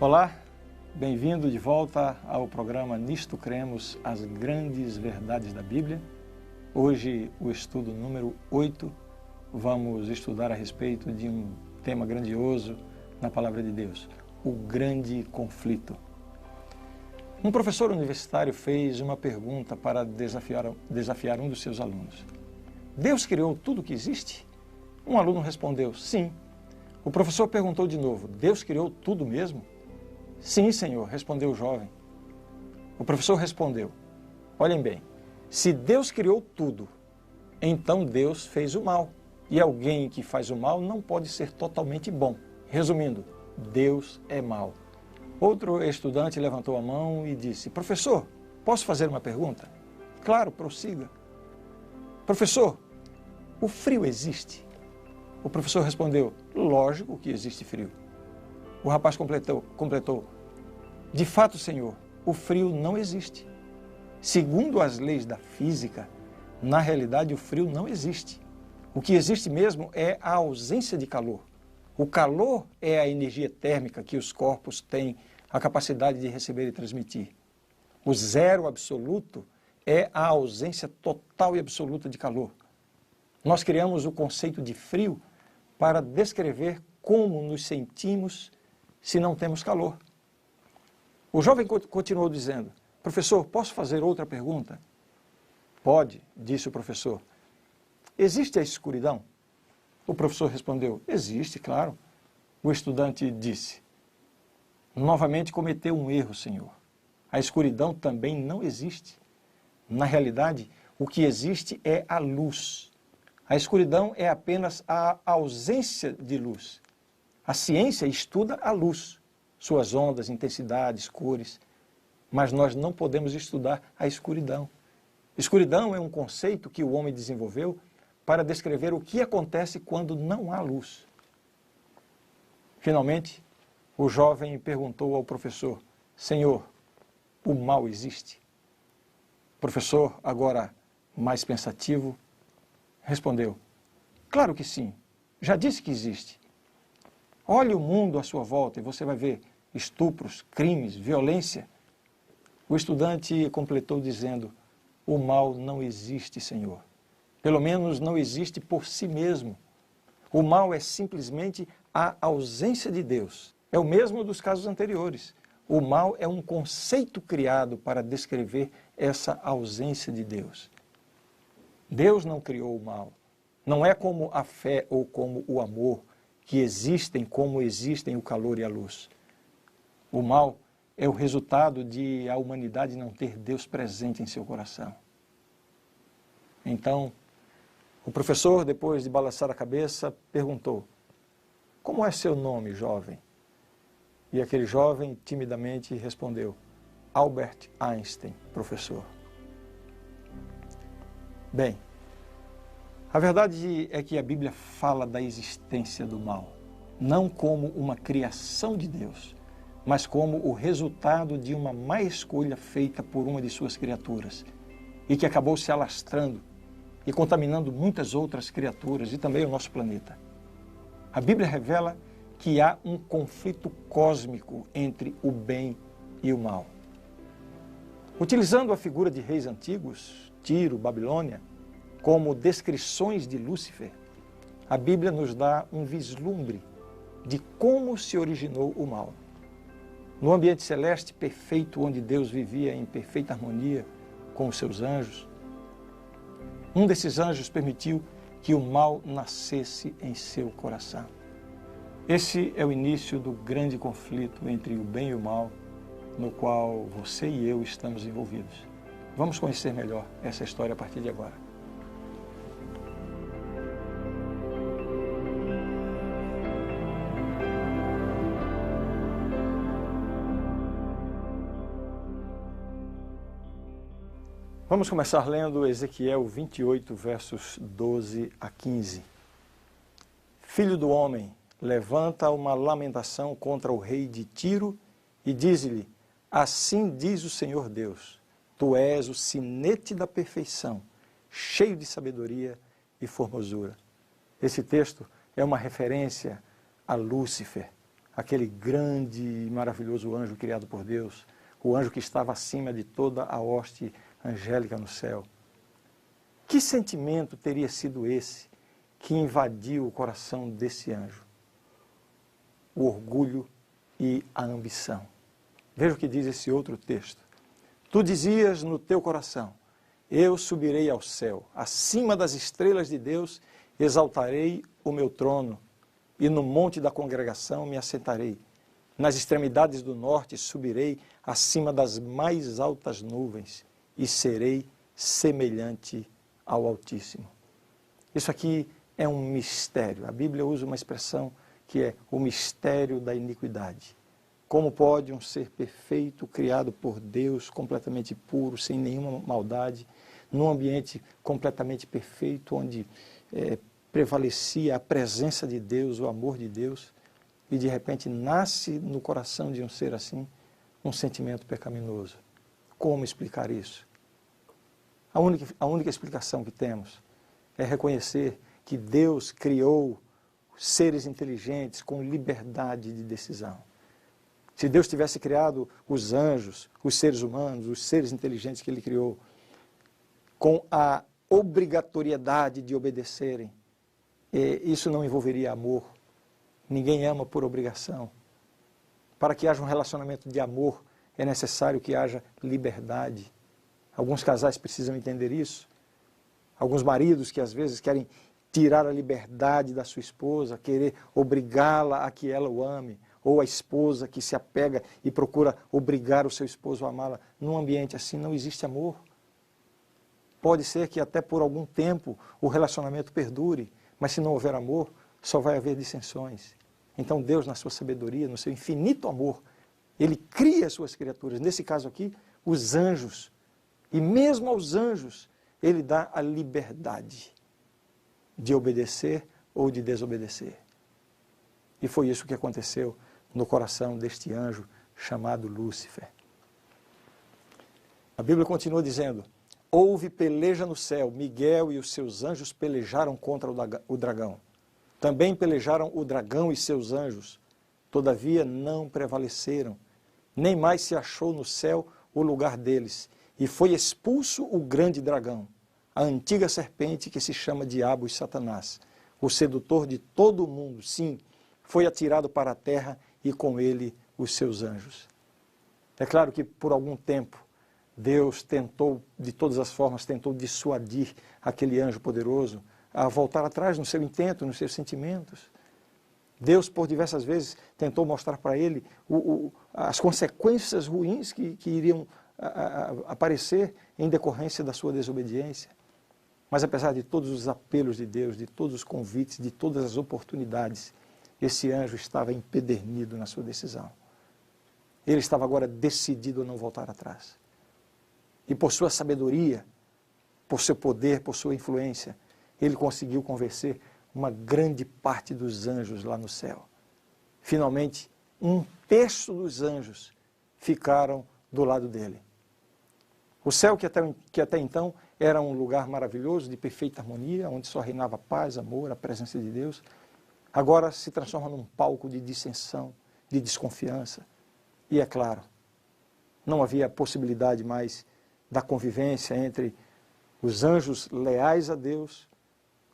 Olá, bem-vindo de volta ao programa Nisto Cremos, as grandes verdades da Bíblia. Hoje, o estudo número 8, vamos estudar a respeito de um tema grandioso na Palavra de Deus, o grande conflito. Um professor universitário fez uma pergunta para desafiar um dos seus alunos. Deus criou tudo o que existe? Um aluno respondeu, sim. O professor perguntou de novo, Deus criou tudo mesmo? Sim, senhor, respondeu o jovem. O professor respondeu, olhem bem, se Deus criou tudo, então Deus fez o mal. E alguém que faz o mal não pode ser totalmente bom. Resumindo, Deus é mau. Outro estudante levantou a mão e disse, professor, posso fazer uma pergunta? Claro, prossiga. Professor, o frio existe? O professor respondeu, lógico que existe frio. O rapaz completou, de fato, senhor, o frio não existe. Segundo as leis da física, na realidade o frio não existe. O que existe mesmo é a ausência de calor. O calor é a energia térmica que os corpos têm a capacidade de receber e transmitir. O zero absoluto é a ausência total e absoluta de calor. Nós criamos o conceito de frio para descrever como nos sentimos se não temos calor. O jovem continuou dizendo, professor, posso fazer outra pergunta? Pode, disse o professor. Existe a escuridão? O professor respondeu, existe, claro. O estudante disse, novamente cometeu um erro, senhor. A escuridão também não existe. Na realidade, o que existe é a luz. A escuridão é apenas a ausência de luz. A ciência estuda a luz, suas ondas, intensidades, cores, mas nós não podemos estudar a escuridão. Escuridão é um conceito que o homem desenvolveu para descrever o que acontece quando não há luz. Finalmente, o jovem perguntou ao professor, Senhor, o mal existe? O professor, agora mais pensativo, respondeu, claro que sim, já disse que existe. Olhe o mundo à sua volta e você vai ver estupros, crimes, violência. O estudante completou dizendo, o mal não existe, Senhor. Pelo menos não existe por si mesmo. O mal é simplesmente a ausência de Deus. É o mesmo dos casos anteriores. O mal é um conceito criado para descrever essa ausência de Deus. Deus não criou o mal. Não é como a fé ou como o amor, que existem como existem o calor e a luz. O mal é o resultado de a humanidade não ter Deus presente em seu coração. Então, o professor, depois de balançar a cabeça, perguntou, como é seu nome, jovem? E aquele jovem timidamente respondeu, Albert Einstein, professor. Bem, a verdade é que a Bíblia fala da existência do mal, não como uma criação de Deus, mas como o resultado de uma má escolha feita por uma de suas criaturas e que acabou se alastrando e contaminando muitas outras criaturas e também o nosso planeta. A Bíblia revela que há um conflito cósmico entre o bem e o mal. Utilizando a figura de reis antigos, Tiro, Babilônia, como descrições de Lúcifer, a Bíblia nos dá um vislumbre de como se originou o mal. No ambiente celeste perfeito, onde Deus vivia em perfeita harmonia com os seus anjos, um desses anjos permitiu que o mal nascesse em seu coração. Esse é o início do grande conflito entre o bem e o mal, no qual você e eu estamos envolvidos. Vamos conhecer melhor essa história a partir de agora. Vamos começar lendo Ezequiel 28, versos 12 a 15. Filho do homem, levanta uma lamentação contra o rei de Tiro e diz-lhe, assim diz o Senhor Deus, tu és o sinete da perfeição, cheio de sabedoria e formosura. Esse texto é uma referência a Lúcifer, aquele grande e maravilhoso anjo criado por Deus, o anjo que estava acima de toda a hoste angélica no céu. Que sentimento teria sido esse que invadiu o coração desse anjo? O orgulho e a ambição. Veja o que diz esse outro texto. Tu dizias no teu coração, eu subirei ao céu, acima das estrelas de Deus, exaltarei o meu trono, e no monte da congregação me assentarei. Nas extremidades do norte subirei acima das mais altas nuvens, e serei semelhante ao Altíssimo. Isso aqui é um mistério. A Bíblia usa uma expressão que é o mistério da iniquidade. Como pode um ser perfeito, criado por Deus, completamente puro, sem nenhuma maldade, num ambiente completamente perfeito, onde prevalecia a presença de Deus, o amor de Deus, e de repente nasce no coração de um ser assim um sentimento pecaminoso? Como explicar isso? A única explicação que temos é reconhecer que Deus criou seres inteligentes com liberdade de decisão. Se Deus tivesse criado os anjos, os seres humanos, os seres inteligentes que Ele criou, com a obrigatoriedade de obedecerem, isso não envolveria amor. Ninguém ama por obrigação. Para que haja um relacionamento de amor, é necessário que haja liberdade. Alguns casais precisam entender isso. Alguns maridos que às vezes querem tirar a liberdade da sua esposa, querer obrigá-la a que ela o ame, ou a esposa que se apega e procura obrigar o seu esposo a amá-la. Num ambiente assim não existe amor. Pode ser que até por algum tempo o relacionamento perdure, mas se não houver amor, só vai haver dissensões. Então Deus, na sua sabedoria, no seu infinito amor, Ele cria as suas criaturas, nesse caso aqui, os anjos. E mesmo aos anjos, Ele dá a liberdade de obedecer ou de desobedecer. E foi isso que aconteceu no coração deste anjo chamado Lúcifer. A Bíblia continua dizendo, houve peleja no céu, Miguel e os seus anjos pelejaram contra o dragão. Também pelejaram o dragão e seus anjos, todavia não prevaleceram, nem mais se achou no céu o lugar deles, e foi expulso o grande dragão, a antiga serpente que se chama Diabo e Satanás, o sedutor de todo o mundo, sim, foi atirado para a terra e com ele os seus anjos. É claro que por algum tempo Deus tentou, de todas as formas, tentou dissuadir aquele anjo poderoso a voltar atrás no seu intento, nos seus sentimentos. Deus, por diversas vezes, tentou mostrar para ele as consequências ruins que iriam aparecer em decorrência da sua desobediência. Mas apesar de todos os apelos de Deus, de todos os convites, de todas as oportunidades, esse anjo estava empedernido na sua decisão. Ele estava agora decidido a não voltar atrás. E por sua sabedoria, por seu poder, por sua influência, ele conseguiu convencer uma grande parte dos anjos lá no céu. Finalmente, 1/3 dos anjos ficaram do lado dele. O céu, que até então era um lugar maravilhoso, de perfeita harmonia, onde só reinava paz, amor, a presença de Deus, agora se transforma num palco de dissensão, de desconfiança. E é claro, não havia possibilidade mais da convivência entre os anjos leais a Deus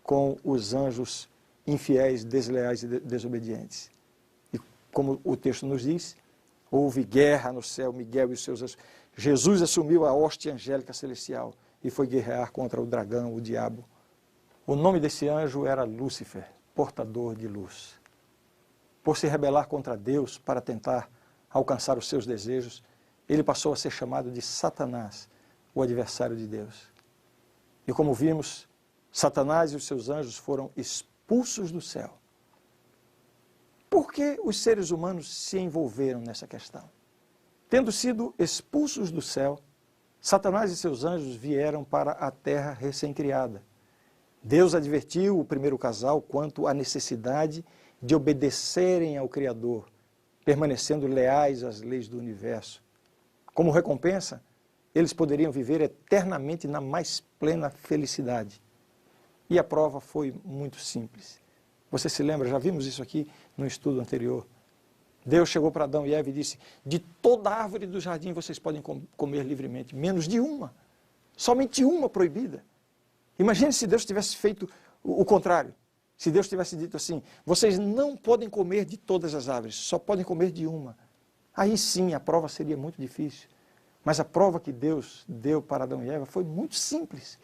com os anjos infiéis, desleais e desobedientes. E como o texto nos diz, houve guerra no céu, Miguel e os seus anjos. Jesus assumiu a hoste angélica celestial e foi guerrear contra o dragão, o diabo. O nome desse anjo era Lúcifer, portador de luz. Por se rebelar contra Deus para tentar alcançar os seus desejos, ele passou a ser chamado de Satanás, o adversário de Deus. E como vimos, Satanás e os seus anjos foram expulsos do céu. Por que os seres humanos se envolveram nessa questão? Tendo sido expulsos do céu, Satanás e seus anjos vieram para a terra recém-criada. Deus advertiu o primeiro casal quanto à necessidade de obedecerem ao Criador, permanecendo leais às leis do universo. Como recompensa, eles poderiam viver eternamente na mais plena felicidade. E a prova foi muito simples. Você se lembra, já vimos isso aqui no estudo anterior. Deus chegou para Adão e Eva e disse, de toda árvore do jardim vocês podem comer livremente, menos de uma, somente uma proibida. Imagine se Deus tivesse feito o contrário. Se Deus tivesse dito assim, vocês não podem comer de todas as árvores, só podem comer de uma. Aí sim a prova seria muito difícil. Mas a prova que Deus deu para Adão e Eva foi muito simples.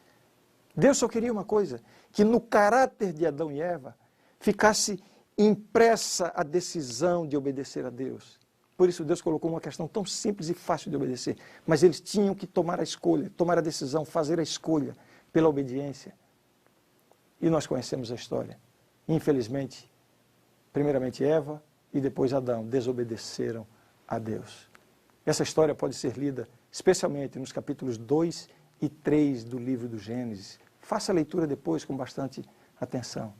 Deus só queria uma coisa, que no caráter de Adão e Eva ficasse impressa a decisão de obedecer a Deus. Por isso Deus colocou uma questão tão simples e fácil de obedecer. Mas eles tinham que tomar a escolha, tomar a decisão, fazer a escolha pela obediência. E nós conhecemos a história. Infelizmente, primeiramente Eva e depois Adão desobedeceram a Deus. Essa história pode ser lida especialmente nos capítulos 2 e 3 do livro do Gênesis. Faça a leitura depois com bastante atenção.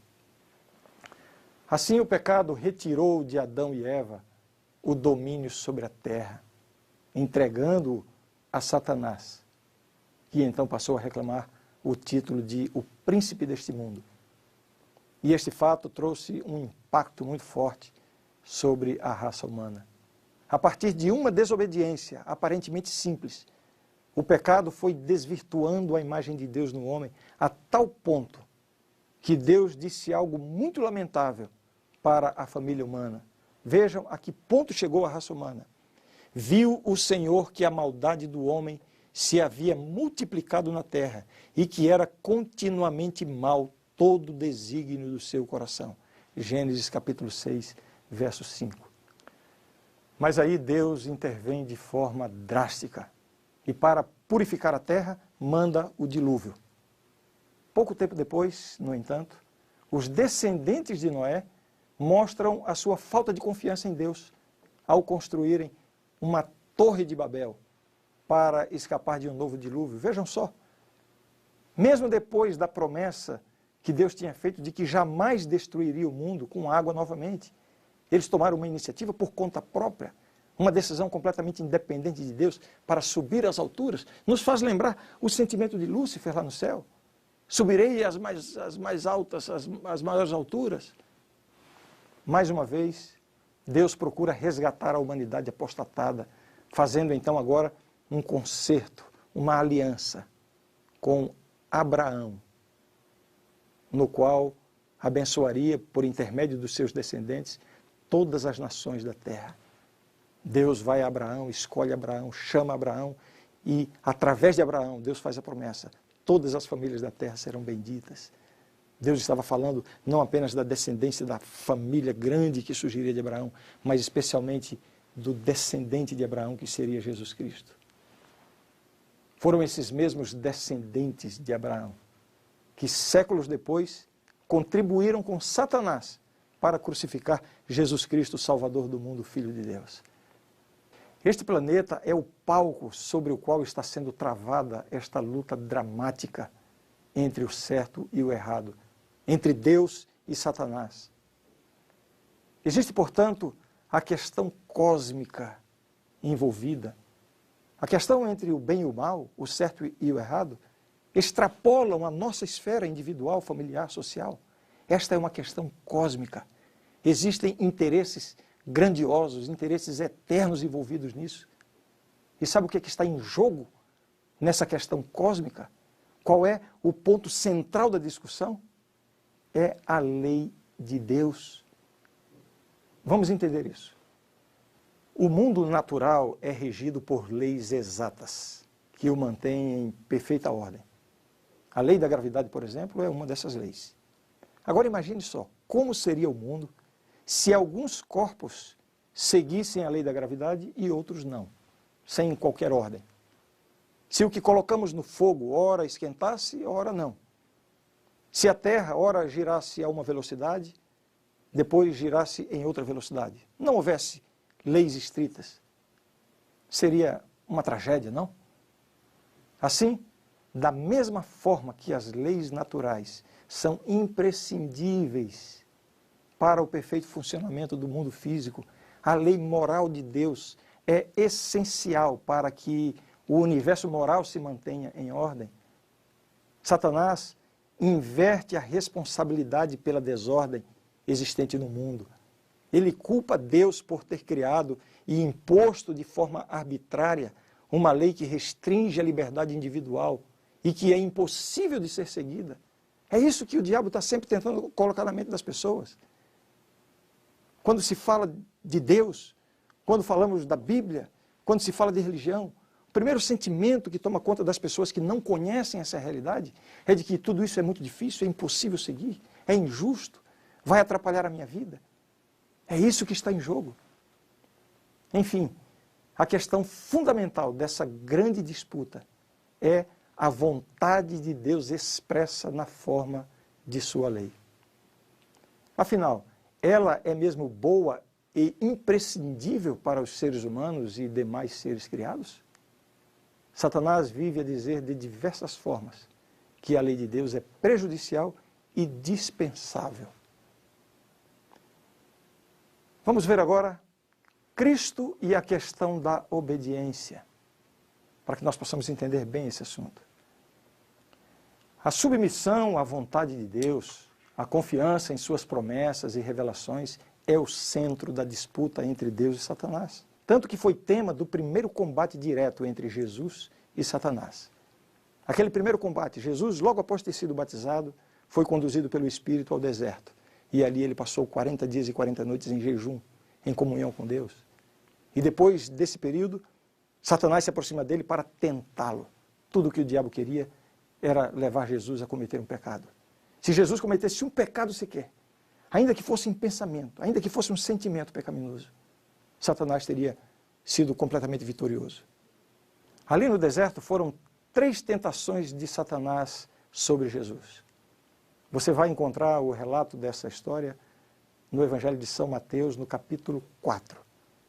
Assim o pecado retirou de Adão e Eva o domínio sobre a terra, entregando-o a Satanás, que então passou a reclamar o título de o príncipe deste mundo. E este fato trouxe um impacto muito forte sobre a raça humana. A partir de uma desobediência aparentemente simples, o pecado foi desvirtuando a imagem de Deus no homem a tal ponto que Deus disse algo muito lamentável para a família humana. Vejam a que ponto chegou a raça humana. Viu o Senhor que a maldade do homem se havia multiplicado na terra e que era continuamente mal todo o desígnio do seu coração. Gênesis capítulo 6, verso 5. Mas aí Deus intervém de forma drástica e para purificar a terra, manda o dilúvio. Pouco tempo depois, no entanto, os descendentes de Noé mostram a sua falta de confiança em Deus ao construírem uma torre de Babel para escapar de um novo dilúvio. Vejam só, mesmo depois da promessa que Deus tinha feito de que jamais destruiria o mundo com água novamente, eles tomaram uma iniciativa por conta própria, uma decisão completamente independente de Deus para subir às alturas. Nos faz lembrar o sentimento de Lúcifer lá no céu. Subirei às mais altas, às maiores alturas. Mais uma vez, Deus procura resgatar a humanidade apostatada, fazendo então agora um concerto, uma aliança com Abraão, no qual abençoaria, por intermédio dos seus descendentes, todas as nações da terra. Deus vai a Abraão, escolhe Abraão, chama Abraão e, através de Abraão, Deus faz a promessa. Todas as famílias da terra serão benditas. Deus estava falando não apenas da descendência da família grande que surgiria de Abraão, mas especialmente do descendente de Abraão, que seria Jesus Cristo. Foram esses mesmos descendentes de Abraão que, séculos depois, contribuíram com Satanás para crucificar Jesus Cristo, Salvador do mundo, Filho de Deus. Este planeta é o palco sobre o qual está sendo travada esta luta dramática entre o certo e o errado, entre Deus e Satanás. Existe, portanto, a questão cósmica envolvida. A questão entre o bem e o mal, o certo e o errado, extrapolam a nossa esfera individual, familiar, social. Esta é uma questão cósmica. Existem interesses grandiosos, interesses eternos envolvidos nisso. E sabe o que está em jogo nessa questão cósmica? Qual é o ponto central da discussão? É a lei de Deus. Vamos entender isso. O mundo natural é regido por leis exatas, que o mantêm em perfeita ordem. A lei da gravidade, por exemplo, é uma dessas leis. Agora imagine só, como seria o mundo se alguns corpos seguissem a lei da gravidade e outros não, sem qualquer ordem. Se o que colocamos no fogo, ora esquentasse, ora não. Se a Terra, ora girasse a uma velocidade, depois girasse em outra velocidade. Não houvesse leis estritas. Seria uma tragédia, não? Assim, da mesma forma que as leis naturais são imprescindíveis para o perfeito funcionamento do mundo físico, a lei moral de Deus é essencial para que o universo moral se mantenha em ordem. Satanás inverte a responsabilidade pela desordem existente no mundo. Ele culpa Deus por ter criado e imposto de forma arbitrária uma lei que restringe a liberdade individual e que é impossível de ser seguida. É isso que o diabo está sempre tentando colocar na mente das pessoas. Quando se fala de Deus, quando falamos da Bíblia, quando se fala de religião, o primeiro sentimento que toma conta das pessoas que não conhecem essa realidade é de que tudo isso é muito difícil, é impossível seguir, é injusto, vai atrapalhar a minha vida. É isso que está em jogo. Enfim, a questão fundamental dessa grande disputa é a vontade de Deus expressa na forma de sua lei. Afinal, ela é mesmo boa e imprescindível para os seres humanos e demais seres criados? Satanás vive a dizer de diversas formas que a lei de Deus é prejudicial e dispensável. Vamos ver agora Cristo e a questão da obediência, para que nós possamos entender bem esse assunto. A submissão à vontade de Deus, a confiança em suas promessas e revelações é o centro da disputa entre Deus e Satanás. Tanto que foi tema do primeiro combate direto entre Jesus e Satanás. Aquele primeiro combate, Jesus, logo após ter sido batizado, foi conduzido pelo Espírito ao deserto. E ali ele passou 40 dias e 40 noites em jejum, em comunhão com Deus. E depois desse período, Satanás se aproxima dele para tentá-lo. Tudo o que o diabo queria era levar Jesus a cometer um pecado. Se Jesus cometesse um pecado sequer, ainda que fosse em pensamento, ainda que fosse um sentimento pecaminoso, Satanás teria sido completamente vitorioso. Ali no deserto foram 3 tentações de Satanás sobre Jesus. Você vai encontrar o relato dessa história no Evangelho de São Mateus, no capítulo 4,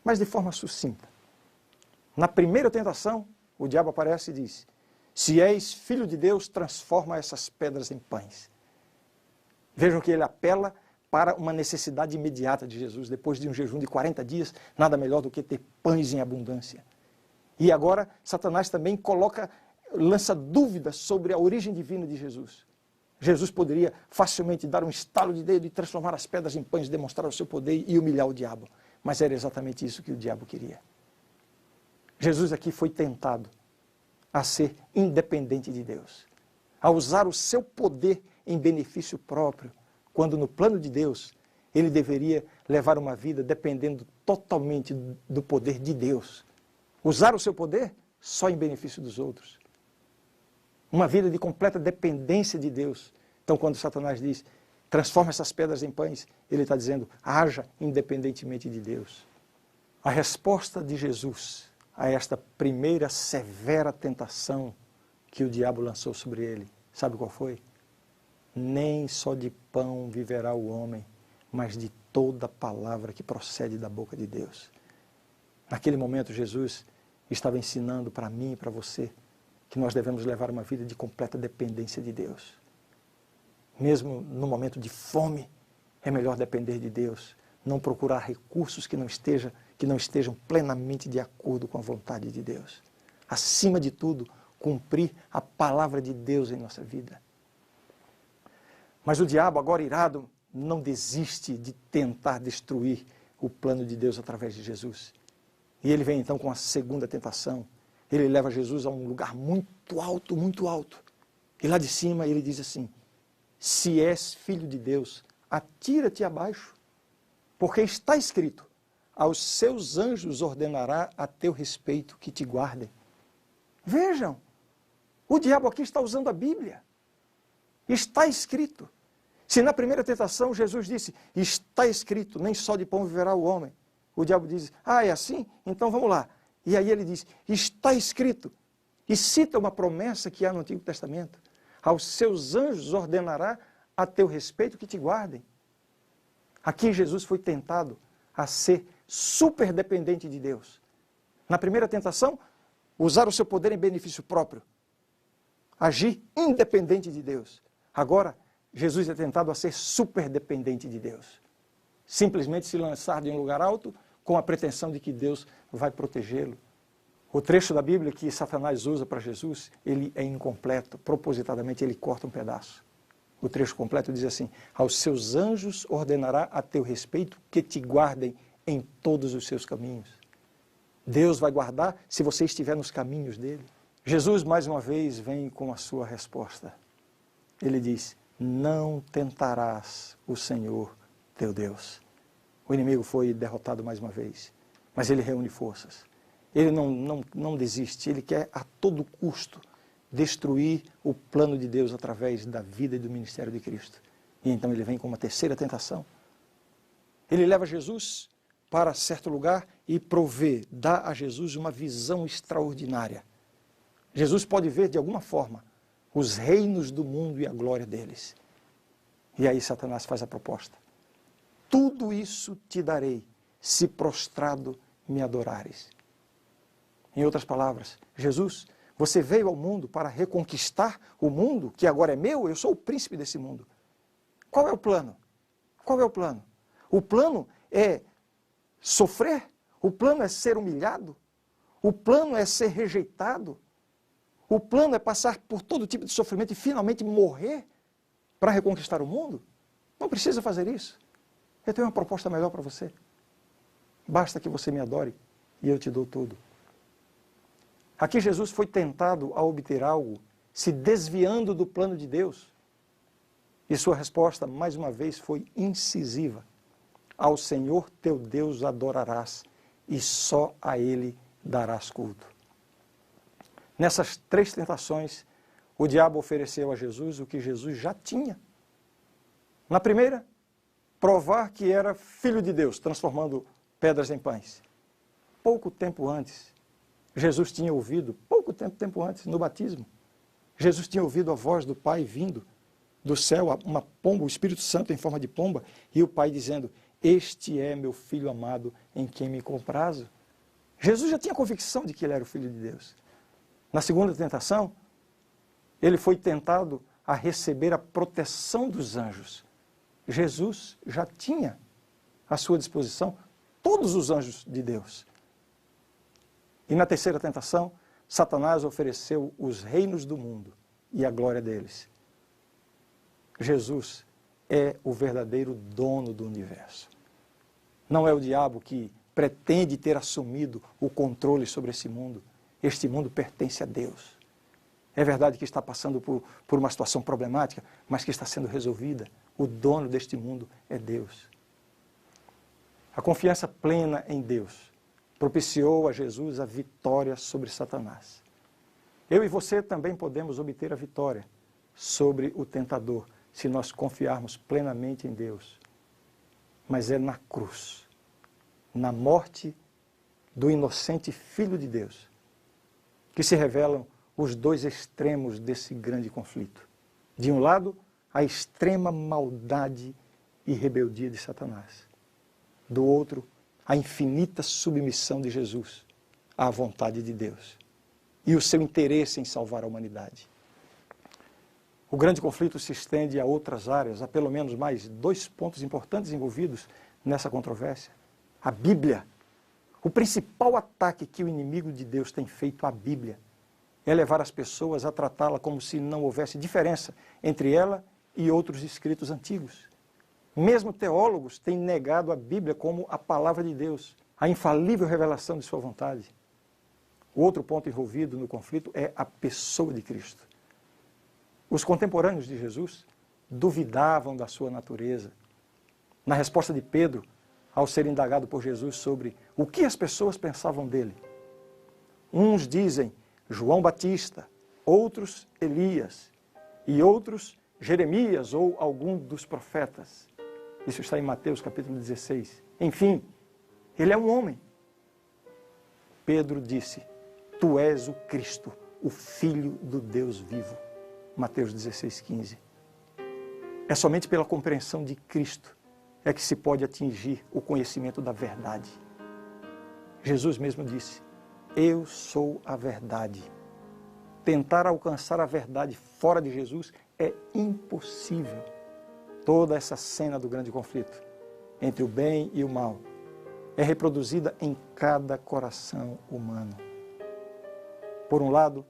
mas de forma sucinta. Na primeira tentação, o diabo aparece e diz: se és filho de Deus, transforma essas pedras em pães. Vejam que ele apela para uma necessidade imediata de Jesus. Depois de um jejum de 40 dias, nada melhor do que ter pães em abundância. E agora, Satanás também lança dúvidas sobre a origem divina de Jesus. Jesus poderia facilmente dar um estalo de dedo e transformar as pedras em pães, demonstrar o seu poder e humilhar o diabo. Mas era exatamente isso que o diabo queria. Jesus aqui foi tentado a ser independente de Deus, a usar o seu poder em benefício próprio, quando no plano de Deus ele deveria levar uma vida dependendo totalmente do poder de Deus. Usar o seu poder só em benefício dos outros. Uma vida de completa dependência de Deus. Então, quando Satanás diz, transforma essas pedras em pães, ele está dizendo, haja independentemente de Deus. A resposta de Jesus a esta primeira severa tentação que o diabo lançou sobre ele, sabe qual foi? Nem só de pão viverá o homem, mas de toda palavra que procede da boca de Deus. Naquele momento, Jesus estava ensinando para mim e para você que nós devemos levar uma vida de completa dependência de Deus. Mesmo no momento de fome, é melhor depender de Deus, não procurar recursos que não estejam plenamente de acordo com a vontade de Deus. Acima de tudo, cumprir a palavra de Deus em nossa vida. Mas o diabo, agora irado, não desiste de tentar destruir o plano de Deus através de Jesus. E ele vem então com a segunda tentação. Ele leva Jesus a um lugar muito alto, muito alto. E lá de cima ele diz assim, se és filho de Deus, atira-te abaixo, porque está escrito, aos seus anjos ordenará a teu respeito que te guardem. Vejam, o diabo aqui está usando a Bíblia. Está escrito. Se na primeira tentação Jesus disse, está escrito, nem só de pão viverá o homem. O diabo diz, é assim? Então vamos lá. E aí ele diz, está escrito. E cita uma promessa que há no Antigo Testamento. Aos seus anjos ordenará a teu respeito que te guardem. Aqui Jesus foi tentado a ser super dependente de Deus. Na primeira tentação, usar o seu poder em benefício próprio. Agir independente de Deus. Agora, Jesus é tentado a ser super dependente de Deus. Simplesmente se lançar de um lugar alto com a pretensão de que Deus vai protegê-lo. O trecho da Bíblia que Satanás usa para Jesus, ele é incompleto. Propositadamente ele corta um pedaço. O trecho completo diz assim: aos seus anjos ordenará a teu respeito que te guardem em todos os seus caminhos. Deus vai guardar se você estiver nos caminhos dele. Jesus, mais uma vez, vem com a sua resposta. Ele diz: não tentarás o Senhor teu Deus. O inimigo foi derrotado mais uma vez, mas ele reúne forças. Ele não desiste, ele quer a todo custo destruir o plano de Deus através da vida e do ministério de Cristo. E então ele vem com uma terceira tentação. Ele leva Jesus para certo lugar e provê, dá a Jesus uma visão extraordinária. Jesus pode ver de alguma forma os reinos do mundo e a glória deles. E aí Satanás faz a proposta: tudo isso te darei, se prostrado me adorares. Em outras palavras, Jesus, você veio ao mundo para reconquistar o mundo, que agora é meu, eu sou o príncipe desse mundo. Qual é o plano? Qual é o plano? O plano é sofrer? O plano é ser humilhado? O plano é ser rejeitado? O plano é passar por todo tipo de sofrimento e finalmente morrer para reconquistar o mundo? Não precisa fazer isso. Eu tenho uma proposta melhor para você. Basta que você me adore e eu te dou tudo. Aqui Jesus foi tentado a obter algo, se desviando do plano de Deus. E sua resposta, mais uma vez, foi incisiva. Ao Senhor teu Deus adorarás, e só a Ele darás culto. Nessas três tentações, o diabo ofereceu a Jesus o que Jesus já tinha. Na primeira, provar que era filho de Deus, transformando pedras em pães. Pouco tempo antes, Jesus tinha ouvido, pouco tempo antes, no batismo, Jesus tinha ouvido a voz do Pai vindo do céu, uma pomba, o Espírito Santo em forma de pomba, e o Pai dizendo: este é meu Filho amado, em quem me comprazo. Jesus já tinha convicção de que ele era o Filho de Deus. Na segunda tentação, ele foi tentado a receber a proteção dos anjos. Jesus já tinha à sua disposição todos os anjos de Deus. E na terceira tentação, Satanás ofereceu os reinos do mundo e a glória deles. Jesus é o verdadeiro dono do universo. Não é o diabo que pretende ter assumido o controle sobre esse mundo. Este mundo pertence a Deus. É verdade que está passando por uma situação problemática, mas que está sendo resolvida. O dono deste mundo é Deus. A confiança plena em Deus propiciou a Jesus a vitória sobre Satanás. Eu e você também podemos obter a vitória sobre o tentador, se nós confiarmos plenamente em Deus. Mas é na cruz, na morte do inocente Filho de Deus, que se revelam os dois extremos desse grande conflito. De um lado, a extrema maldade e rebeldia de Satanás. Do outro, a infinita submissão de Jesus à vontade de Deus e o seu interesse em salvar a humanidade. O grande conflito se estende a outras áreas, há pelo menos mais 2 pontos importantes envolvidos nessa controvérsia. A Bíblia. O principal ataque que o inimigo de Deus tem feito à Bíblia é levar as pessoas a tratá-la como se não houvesse diferença entre ela e outros escritos antigos. Mesmo teólogos têm negado a Bíblia como a palavra de Deus, a infalível revelação de sua vontade. O outro ponto envolvido no conflito é a pessoa de Cristo. Os contemporâneos de Jesus duvidavam da sua natureza. Na resposta de Pedro, ao ser indagado por Jesus sobre o que as pessoas pensavam dele, uns dizem João Batista, outros Elias e outros Jeremias ou algum dos profetas. Isso está em Mateus capítulo 16. Enfim, ele é um homem. Pedro disse: tu és o Cristo, o Filho do Deus vivo. Mateus 16:15. É somente pela compreensão de Cristo é que se pode atingir o conhecimento da verdade. Jesus mesmo disse: eu sou a verdade. Tentar alcançar a verdade fora de Jesus é impossível. Toda essa cena do grande conflito entre o bem e o mal é reproduzida em cada coração humano. Por um lado,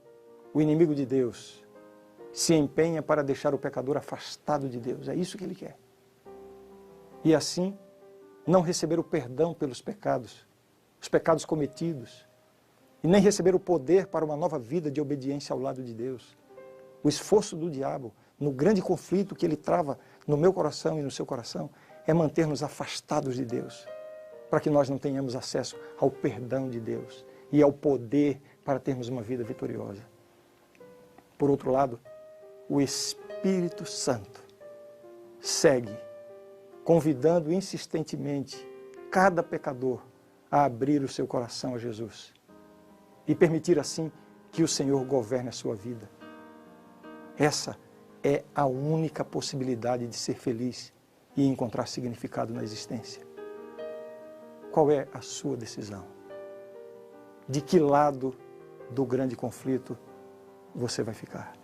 o inimigo de Deus se empenha para deixar o pecador afastado de Deus. É isso que ele quer. E assim, não receber o perdão pelos pecados, os pecados cometidos, e nem receber o poder para uma nova vida de obediência ao lado de Deus. O esforço do diabo, no grande conflito que ele trava no meu coração e no seu coração, é manter-nos afastados de Deus, para que nós não tenhamos acesso ao perdão de Deus e ao poder para termos uma vida vitoriosa. Por outro lado, o Espírito Santo segue convidando insistentemente cada pecador a abrir o seu coração a Jesus e permitir assim que o Senhor governe a sua vida. Essa é a única possibilidade de ser feliz e encontrar significado na existência. Qual é a sua decisão? De que lado do grande conflito você vai ficar?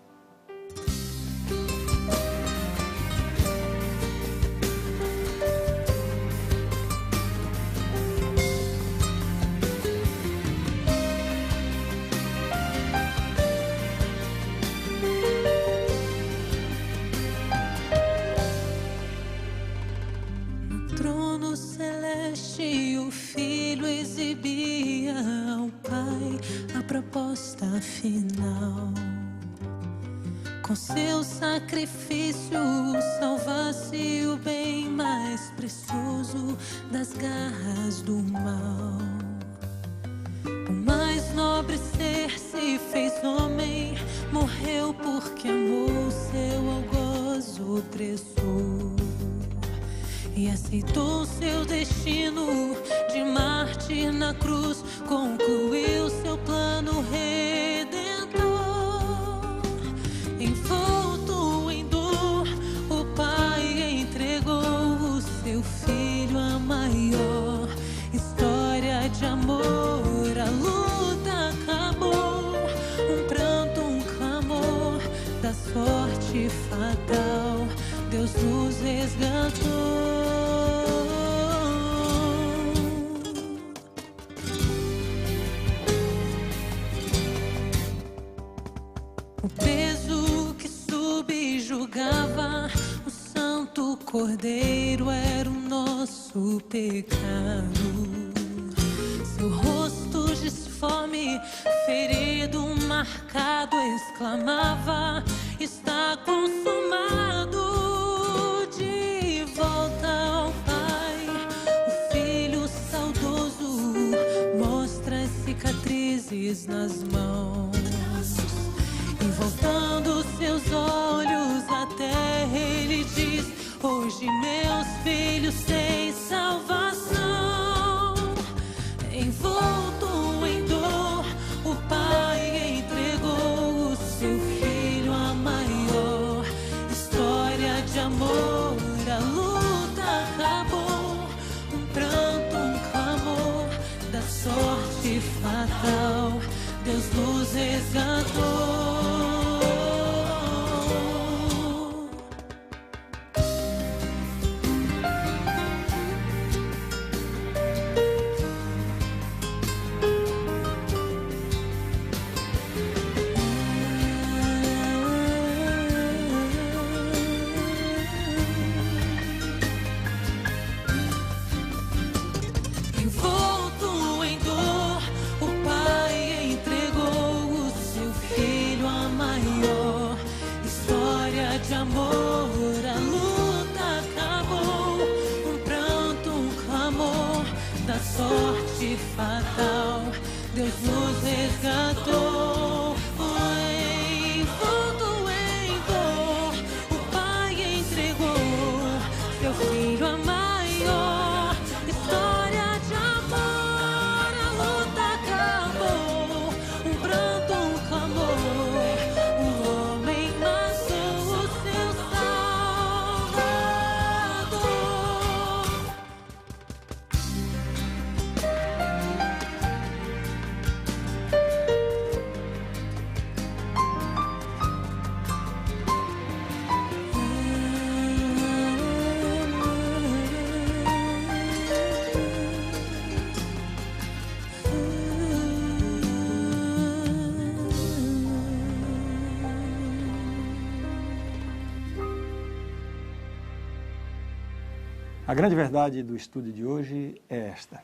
Proposta final, com seu sacrifício salvasse o bem mais precioso das garras do mal. O mais nobre ser se fez homem, morreu porque amou seu algoz opressor e aceitou seu destino de mártir na cruz, concluiu seu plano redentor. Envolto em dor, o Pai entregou o seu Filho a maior história de amor. A luta acabou, um pranto, um clamor da sorte fatal, Deus nos resgatou. O peso que subjugava o Santo Cordeiro era o nosso pecado. Seu rosto disforme, ferido, marcado, exclamava: está consumado. De volta ao Pai, o Filho saudoso mostra as cicatrizes nas mãos. E voltando seus olhos à terra, ele diz: hoje meus filhos têm salvação. Envolto em dor, o Pai entregou o seu Filho a maior história de amor. A luta acabou, um pranto, um clamor da sorte fatal, Deus nos resgatou. Envolto em dor, o Pai entregou o seu Filho a maior história de amor. A luta acabou, um pranto, um clamor da sorte fatal, Deus nos resgatou. Envolto em dor, o Pai entregou seu Filho a maior história de amor. A luta acabou, um pranto, um clamor, o homem nasceu o seu Salvador. A grande verdade do estudo de hoje é esta.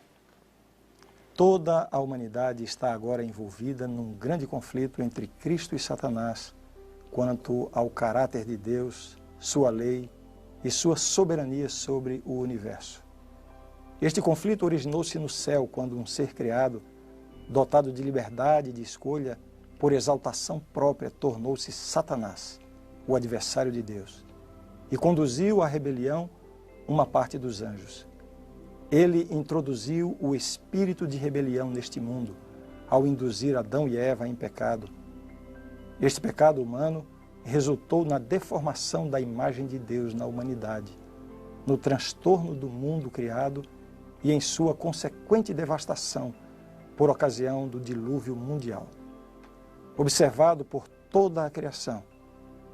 Toda a humanidade está agora envolvida num grande conflito entre Cristo e Satanás quanto ao caráter de Deus, sua lei e sua soberania sobre o universo. Este conflito originou-se no céu quando um ser criado, dotado de liberdade de escolha, por exaltação própria, tornou-se Satanás, o adversário de Deus, e conduziu à rebelião uma parte dos anjos. Ele introduziu o espírito de rebelião neste mundo, ao induzir Adão e Eva em pecado. Este pecado humano resultou na deformação da imagem de Deus na humanidade, no transtorno do mundo criado e em sua consequente devastação por ocasião do dilúvio mundial. Observado por toda a criação,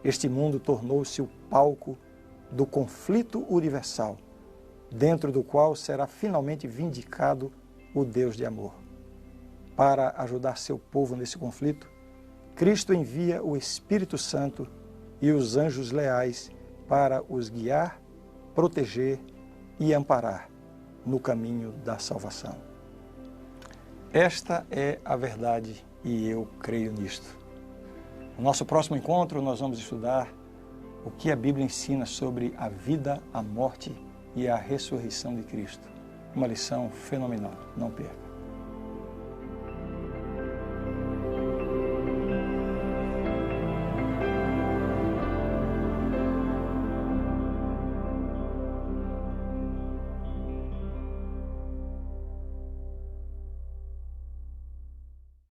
este mundo tornou-se o palco do conflito universal, dentro do qual será finalmente vindicado o Deus de amor. Para ajudar seu povo nesse conflito, Cristo envia o Espírito Santo e os anjos leais para os guiar, proteger e amparar no caminho da salvação. Esta é a verdade e eu creio nisto. No nosso próximo encontro, nós vamos estudar o que a Bíblia ensina sobre a vida, a morte e a ressurreição de Cristo. Uma lição fenomenal. Não perca.